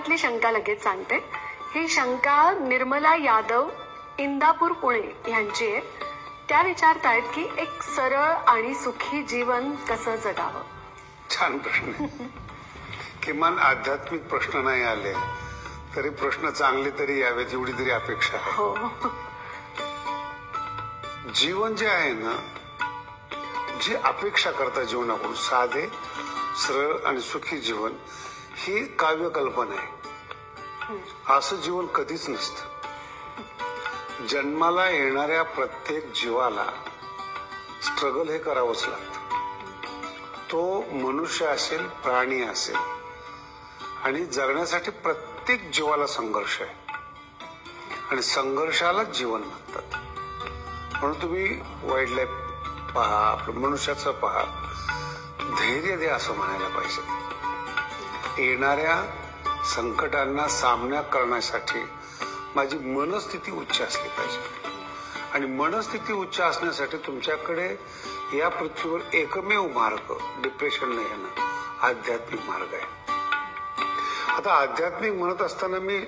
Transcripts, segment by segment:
मनातली शंका लगेच सांगते. ही शंका निर्मला यादव इंदापूर पुणे यांची आहे. त्या विचारतायत की एक सरळ आणि सुखी जीवन कसं जगावं. छान प्रश्न. किमान आध्यात्मिक प्रश्न नाही आले तरी प्रश्न चांगले तरी यावेत एवढी तरी अपेक्षा आहे. हो. जीवन जे आहे ना, जी अपेक्षा करता जीवनाकडून साधे सरळ आणि सुखी जीवन ही काव्य कल्पना आहे. असं जीवन कधीच नसतं. जन्माला येणाऱ्या प्रत्येक जीवाला स्ट्रगल हे करावंच लागतं. तो मनुष्य असेल, प्राणी असेल, आणि जगण्यासाठी प्रत्येक जीवाला संघर्ष आहे आणि संघर्षालाच जीवन म्हणतात. म्हणून तुम्ही वाईल्ड लाईफ पहा, आपलं मनुष्याचं पहा, धैर्य दे असं म्हणायला पाहिजे. येणाऱ्या संकटांना सामना करण्यासाठी माझी मनस्थिती उच्च असली पाहिजे आणि मनस्थिती उच्च असण्यासाठी तुमच्याकडे या पृथ्वीवर एकमेव मार्ग डिप्रेशन नाही आहे ना, आध्यात्मिक मार्ग आहे. आता आध्यात्मिक म्हणत असताना मी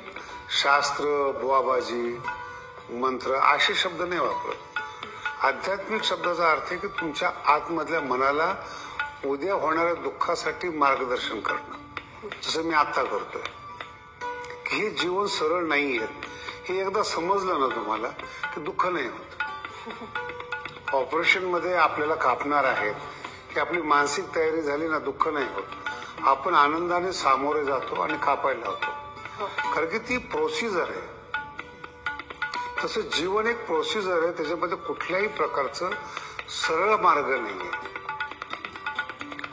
शास्त्र, बुवाबाजी, मंत्र असे शब्द नाही वापरत. आध्यात्मिक शब्दाचा अर्थ आहे की तुमच्या आतमधल्या मनाला उद्या होणाऱ्या दुःखासाठी मार्गदर्शन करणं, जसं मी आता करतोय. की हे जीवन सरळ नाहीये हे एकदा समजलं ना तुम्हाला की दुःख नाही होत. ऑपरेशन मध्ये आपल्याला कापणार आहेत की आपली मानसिक तयारी झाली ना, दुःख नाही होत. आपण आनंदाने सामोरे जातो आणि कापायला होतो, कारण की ती प्रोसिजर आहे. तसं जीवन एक प्रोसिजर आहे, त्याच्यामध्ये कुठल्याही प्रकारचं सरळ मार्ग नाहीये.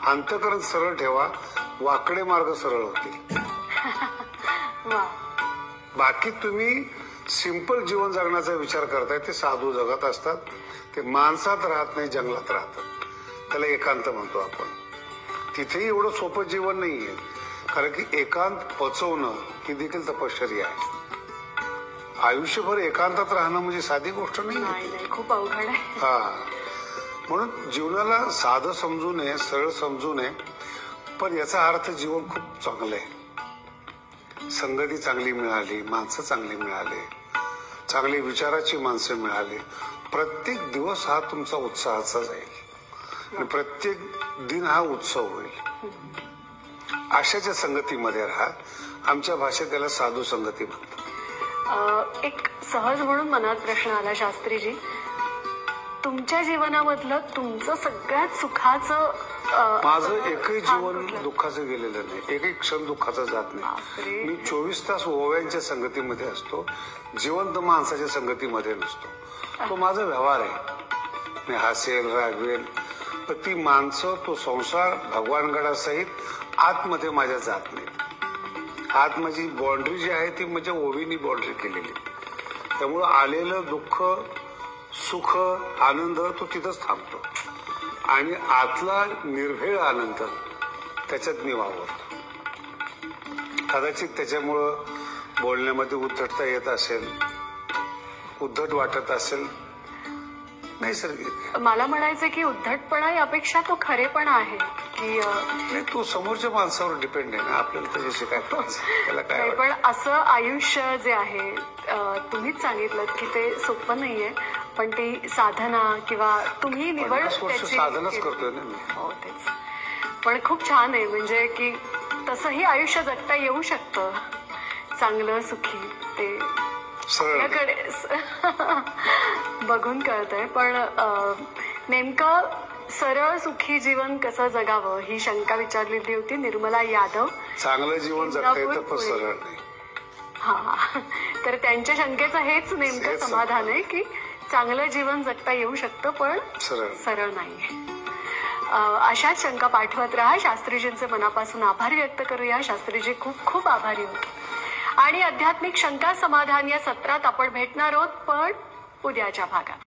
अंतःकरण सरळ ठेवा, वाकडे मार्ग सरळ होतील. बाकी तुम्ही सिंपल जीवन जगण्याचा विचार करताय ते साधू जगत असतात. ते माणसात राहत नाही, जंगलात राहतात. त्याला एकांत म्हणतो आपण. तिथेही एवढं सोपं जीवन नाहीये, कारण की एकांत पचवणं ही देखील तपश्चर्या आहे. आयुष्यभर एकांतात राहणं म्हणजे साधी गोष्ट नाही, खूप अवघड आहे. हा, म्हणून जीवनाला साधं समजू नये, सरळ समजू नये, पण याचा अर्थ जीवन खूप चांगलं आहे. संगती चांगली मिळाली, माणसं चांगली मिळाले, चांगली विचाराची माणसं मिळाली, प्रत्येक दिवस हा तुमचा उत्साहाचा जाईल आणि प्रत्येक दिन हा उत्सव होईल. अशाच्या संगतीमध्ये राहा. आमच्या भाषेत त्याला साधू संगती म्हणतात. एक सहज म्हणून मनात प्रश्न आला शास्त्रीजी, तुमच्या जीवनामधलं तुमचं सगळ्यात सुखाचं माझं एकही जीवन दुःखाचं गेलेलं नाही, एकही क्षण दुःखाचा जात नाही. मी 24 तास ओव्यांच्या संगतीमध्ये असतो, जिवंत माणसाच्या संगतीमध्ये नसतो. तो माझा व्यवहार आहे. मी हसेल, रागवेल, पण ती माणसं, तो संसार भगवानगडासहित आतमध्ये माझ्या जात नाही. आत माझी बाउंड्री जी आहे ती म्हणजे ओवीनी बाउंड्री केलेली. त्यामुळं आलेलं दुःख, सुख, आनंद तो तिथंच थांबतो आणि आतला निर्भेळ आनंद त्याच्यात मी वावरतो. कदाचित त्याच्यामुळं बोलण्यामध्ये उद्धटता येत असेल, उद्धट वाटत असेल, नैसर्गिक. मला म्हणायचं की उद्धटपणा यापेक्षा तो खरेपणा आहे की नाही, तो समोरच्या माणसावर डिपेंड आहे ना, आपल्याला त्याच्याशी काय त्याला काय. पण असं आयुष्य जे आहे, तुम्हीच सांगितलं की ते सोपं नाहीये, पण ती साधना किंवा तुम्ही निवड साधनच करतोय ना मी. हो, तेच. पण खूप छान आहे म्हणजे की तसंही आयुष्य जगता येऊ शकतं, चांगलं सुखी. ते सगळ्याकडे बघून कळतंय. पण नेमकं सरळ सुखी जीवन कसं जगावं ही शंका विचारलेली होती निर्मला यादव. चांगलं जीवन जगता येतं पण सरळ नाही. हा, तर त्यांच्या शंकेचं हेच नेमकं समाधान आहे की चांगलं जीवन जगता येऊ शकतं पण सरळ नाही. अशाच शंका पाठवत राहा. शास्त्रीजींचे मनापासून आभार व्यक्त करूया. शास्त्रीजी खूप खूप आभारी होते. आणि आध्यात्मिक शंका समाधान या सत्रात आपण भेटणार आहोत, पण उद्याच्या भागात.